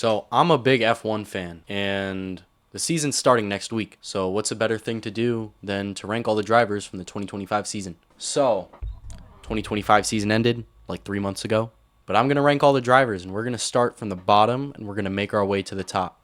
So I'm a big F1 fan, and the season's starting next week. So what's a better thing to do than to rank all the drivers from the 2025 season? So 2025 season ended like 3 months ago, but I'm going to rank all the drivers, and we're going to start from the bottom, and we're going to make our way to the top.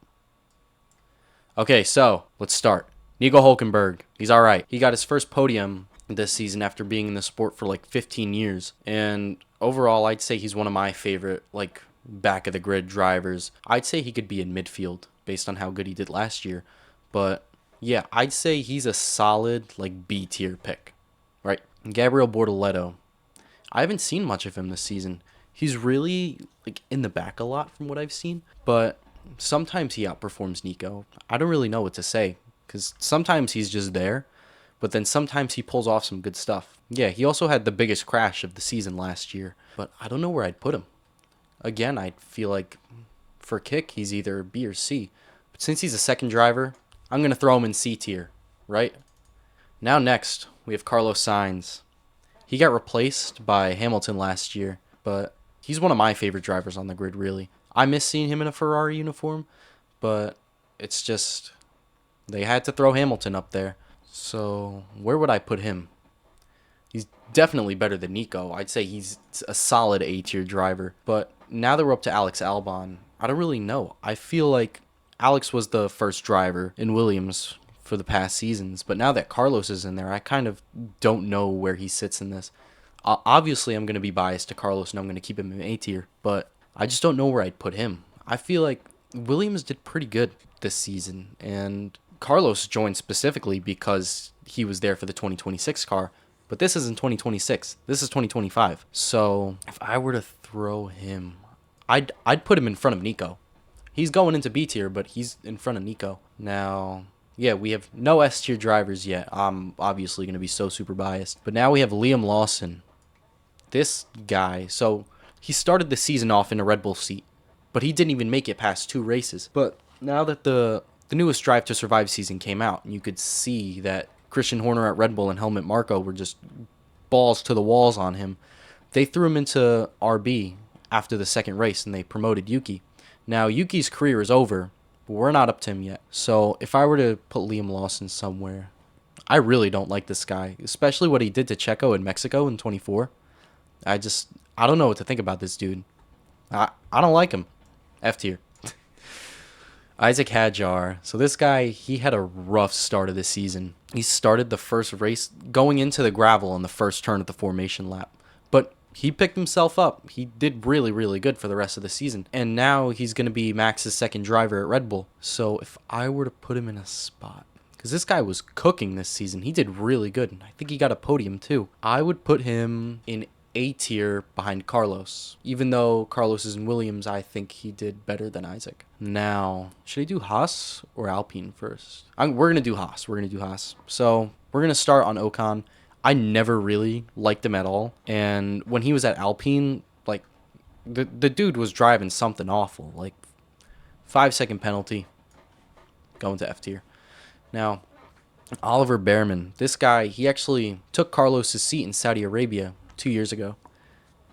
Okay, so let's start. Nico Hulkenberg, he's all right. He got his first podium this season after being in the sport for like 15 years. And overall, I'd say he's one of my favorite, like, back of the grid drivers. I'd say he could be in midfield based on how good he did last year. But yeah, I'd say he's a solid, like, B tier pick, right? Gabriel Bortoleto, I haven't seen much of him this season. He's really, like, in the back a lot from what I've seen, but sometimes he outperforms Nico. I don't really know what to say because sometimes he's just there, but then sometimes he pulls off some good stuff. Yeah, he also had the biggest crash of the season last year, but I don't know where I'd put him. Again, I feel like for kick, he's either B or C. But since he's a second driver, I'm going to throw him in C tier, right? Now next, we have Carlos Sainz. He got replaced by Hamilton last year, but he's one of my favorite drivers on the grid, really. I miss seeing him in a Ferrari uniform, but it's just they had to throw Hamilton up there. So where would I put him? He's definitely better than Nico. I'd say he's a solid A tier driver. But now that we're up to Alex Albon, I don't really know. I feel like Alex was the first driver in Williams for the past seasons, but now that Carlos is in there, I kind of don't know where he sits in this. Obviously, I'm going to be biased to Carlos, and I'm going to keep him in A tier, but I just don't know where I'd put him. I feel like Williams did pretty good this season, and Carlos joined specifically because he was there for the 2026 car, but this isn't 2026. This is 2025. So if I were to throw him, I'd put him in front of Nico. He's going into B tier, but he's in front of Nico. Now, yeah, we have no S tier drivers yet. I'm obviously going to be so super biased. But now we have Liam Lawson. This guy, so he started the season off in a Red Bull seat, but he didn't even make it past 2 races. But now that the newest Drive to Survive season came out, and you could see that Christian Horner at Red Bull and Helmut Marko were just balls to the walls on him, they threw him into RB after the second race, and they promoted Yuki. Now, Yuki's career is over, but we're not up to him yet. So if I were to put Liam Lawson somewhere, I really don't like this guy, especially what he did to Checo in Mexico in 24. I don't know what to think about this dude. I don't like him. F tier. Isaac Hadjar. So this guy, he had a rough start of the season. He started the first race going into the gravel on the first turn at the formation lap. But he picked himself up. He did really, really good for the rest of the season. And now he's going to be Max's second driver at Red Bull. So if I were to put him in a spot, because this guy was cooking this season. He did really good. And I think he got a podium too. I would put him in A tier behind Carlos. Even though Carlos is in Williams, I think he did better than Isaac. Now, should I do Haas or Alpine first? We're going to do Haas. So we're going to start on Ocon. I never really liked him at all. And when he was at Alpine, like, the dude was driving something awful. Like, 5-second penalty. Going to F tier. Now, Oliver Behrman. This guy, he actually took Carlos's seat in Saudi Arabia 2 years ago.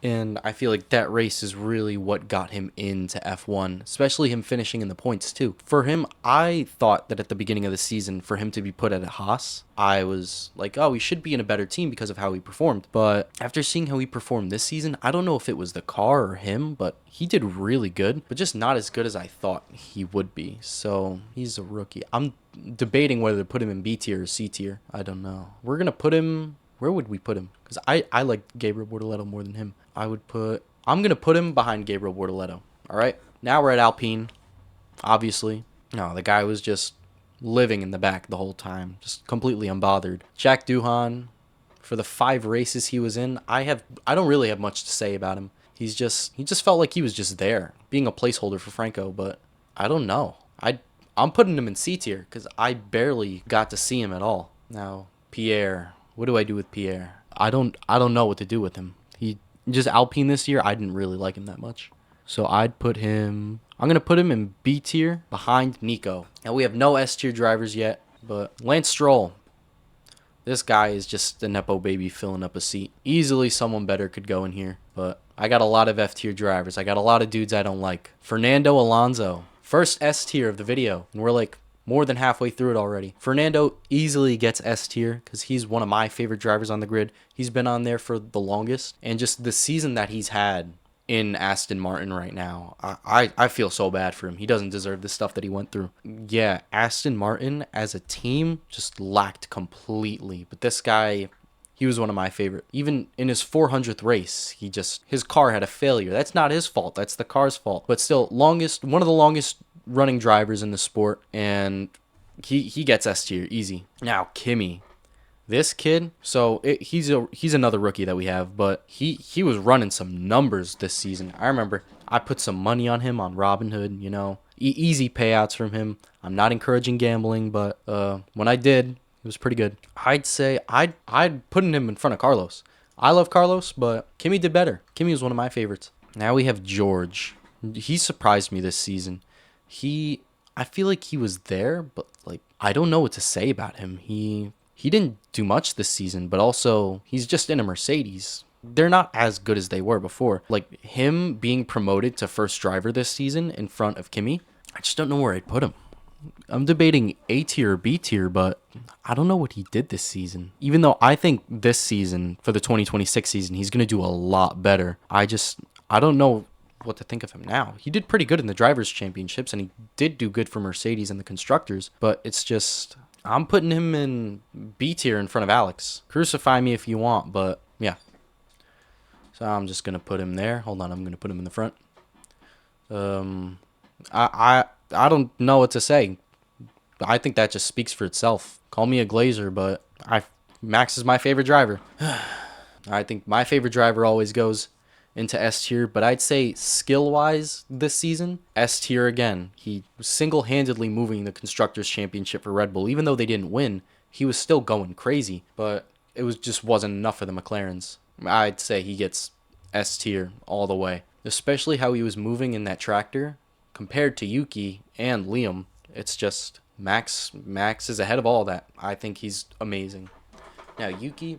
And I feel like that race is really what got him into F1, especially him finishing in the points too. For him, I thought that at the beginning of the season, for him to be put at a Haas, I was like, oh, he should be in a better team because of how he performed. But after seeing how he performed this season, I don't know if it was the car or him, but he did really good, but just not as good as I thought he would be. So he's a rookie. I'm debating whether to put him in B tier or C tier. I don't know. We're going to put him... Where would we put him? Because I like Gabriel Bortoleto more than him. I'm going to put him behind Gabriel Bortoleto. All right? Now we're at Alpine, obviously. No, the guy was just living in the back the whole time, just completely unbothered. Jack Doohan, for the 5 races he was in, I don't really have much to say about him. He just felt like he was just there, being a placeholder for Franco, but I don't know. I'm putting him in C tier because I barely got to see him at all. Now, Pierre. What do I do with Pierre? I don't know what to do with him. He just Alpine this year, I didn't really like him that much. So I'm going to put him in B tier behind Nico. Now we have no S tier drivers yet, but Lance Stroll. This guy is just a Nepo baby filling up a seat. Easily someone better could go in here, but I got a lot of F tier drivers. I got a lot of dudes I don't like. Fernando Alonso, first S tier of the video, and we're like more than halfway through it already. Fernando easily gets S tier because he's one of my favorite drivers on the grid. He's been on there for the longest, and just the season that he's had in Aston Martin right now, I feel so bad for him. He doesn't deserve the stuff that he went through. Yeah, Aston Martin as a team just lacked completely, but this guy, he was one of my favorite. Even in his 400th race, his car had a failure. That's not his fault. That's the car's fault. But still, one of the longest running drivers in the sport, and he gets S tier easy. Now Kimi, this kid, he's another rookie that we have, but he was running some numbers this season. I remember I put some money on him on Robinhood, easy payouts from him. I'm not encouraging gambling, but when I did, it was pretty good. I'd say I'd put him in front of Carlos. I love Carlos, but Kimi did better. Kimi was one of my favorites. Now we have George. He surprised me this season. I feel like he was there, but like I don't know what to say about him. He didn't do much this season, but also he's just in a Mercedes. They're not as good as they were before. Like him being promoted to first driver this season in front of Kimi, I just don't know where I'd put him. I'm debating A tier or B tier, but I don't know what he did this season. Even though I think this season, for the 2026 season, he's going to do a lot better. I don't know what to think of him now. He did pretty good in the Drivers' Championships, and he did do good for Mercedes and the Constructors, but it's just, I'm putting him in B tier in front of Alex. Crucify me if you want, but yeah. So I'm just going to put him there. Hold on, I'm going to put him in the front. I don't know what to say. I think that just speaks for itself. Call me a glazer, but Max is my favorite driver. I think my favorite driver always goes into S tier, but I'd say skill-wise this season, S tier again. He was single-handedly moving the Constructors' Championship for Red Bull. Even though they didn't win, he was still going crazy, but just wasn't enough for the McLarens. I'd say he gets S tier all the way, especially how he was moving in that tractor compared to Yuki and Liam. It's just Max is ahead of all that. I think he's amazing. Now Yuki,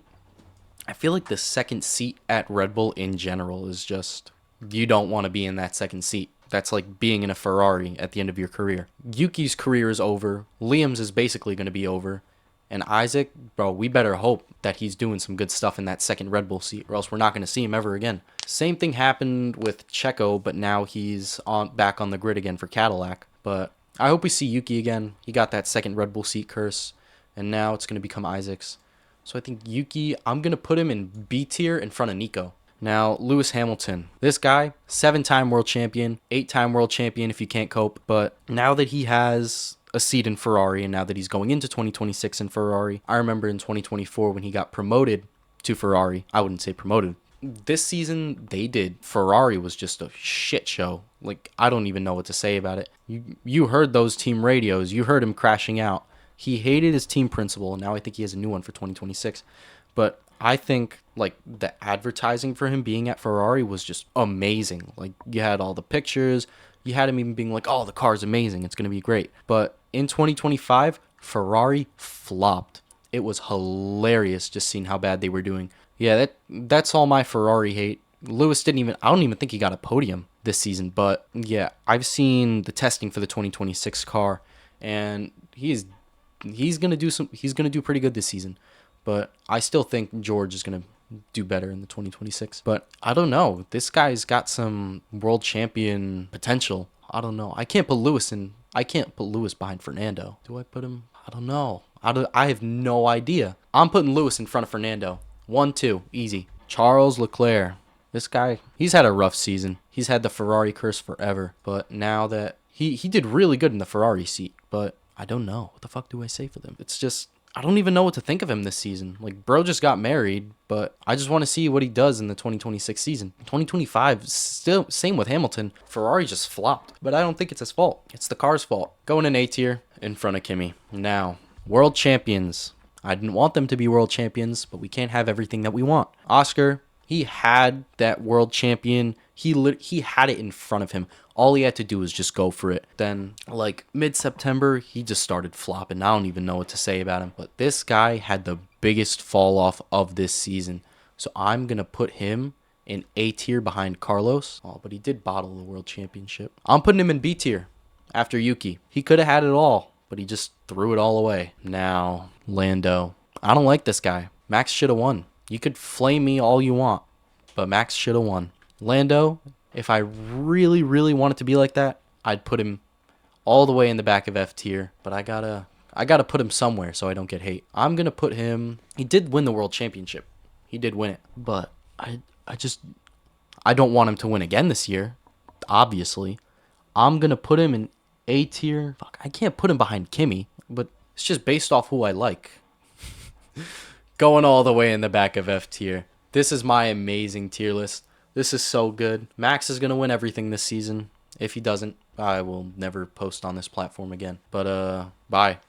I feel like the second seat at Red Bull in general is just, you don't want to be in that second seat. That's like being in a Ferrari at the end of your career. Yuki's career is over. Liam's is basically going to be over. And Isaac, bro, we better hope that he's doing some good stuff in that second Red Bull seat, or else we're not going to see him ever again. Same thing happened with Checo, but now he's back on the grid again for Cadillac. But I hope we see Yuki again. He got that second Red Bull seat curse, and now it's going to become Isaac's. So I think Yuki, I'm going to put him in B tier in front of Nico. Now, Lewis Hamilton. This guy, 7-time world champion, 8-time world champion if you can't cope. But now that he has a seat in Ferrari, and now that he's going into 2026 in Ferrari, I remember in 2024 when he got promoted to Ferrari. I wouldn't say promoted. This season, Ferrari was just a shit show. Like, I don't even know what to say about it. You heard those team radios. You heard him crashing out. He hated his team principal, and now I think he has a new one for 2026. But I think, like, the advertising for him being at Ferrari was just amazing. Like, you had all the pictures. You had him even being like, oh, the car's amazing. It's going to be great. But in 2025, Ferrari flopped. It was hilarious just seeing how bad they were doing. Yeah, that's all my Ferrari hate. Lewis I don't even think he got a podium this season. But, yeah, I've seen the testing for the 2026 car, and he's going to do pretty good this season. But I still think George is going to do better in the 2026. But I don't know. This guy's got some world champion potential. I don't know. I can't put Lewis behind Fernando. Do I put him? I don't know. I have no idea. I'm putting Lewis in front of Fernando. 1-2. Easy. Charles Leclerc. This guy, he's had a rough season. He's had the Ferrari curse forever. But now that he did really good in the Ferrari seat. But I don't know. What the fuck do I say for them? It's just, I don't even know what to think of him this season. Like, bro just got married, but I just want to see what he does in the 2026 season. 2025, still, same with Hamilton. Ferrari just flopped, but I don't think it's his fault. It's the car's fault. Going in A tier in front of Kimi. Now, world champions. I didn't want them to be world champions, but we can't have everything that we want. Oscar, he had that world champion. He had it in front of him. All he had to do was just go for it. Then, like, mid-September, he just started flopping. I don't even know what to say about him. But this guy had the biggest fall off of this season. So I'm going to put him in A tier behind Carlos. Oh, but he did bottle the world championship. I'm putting him in B tier after Yuki. He could have had it all, but he just threw it all away. Now, Lando. I don't like this guy. Max should have won. You could flame me all you want, but Max should have won. Lando, if I really, really want it to be like that, I'd put him all the way in the back of F tier, but I gotta put him somewhere so I don't get hate. I'm gonna put him. He did win the world championship. He did win it, but I don't want him to win again this year. Obviously, I'm gonna put him in A tier. Fuck, I can't put him behind Kimmy, but it's just based off who I like. Going all the way in the back of F tier. This is my amazing tier list. This is so good. Max is gonna win everything this season. If he doesn't, I will never post on this platform again. But bye.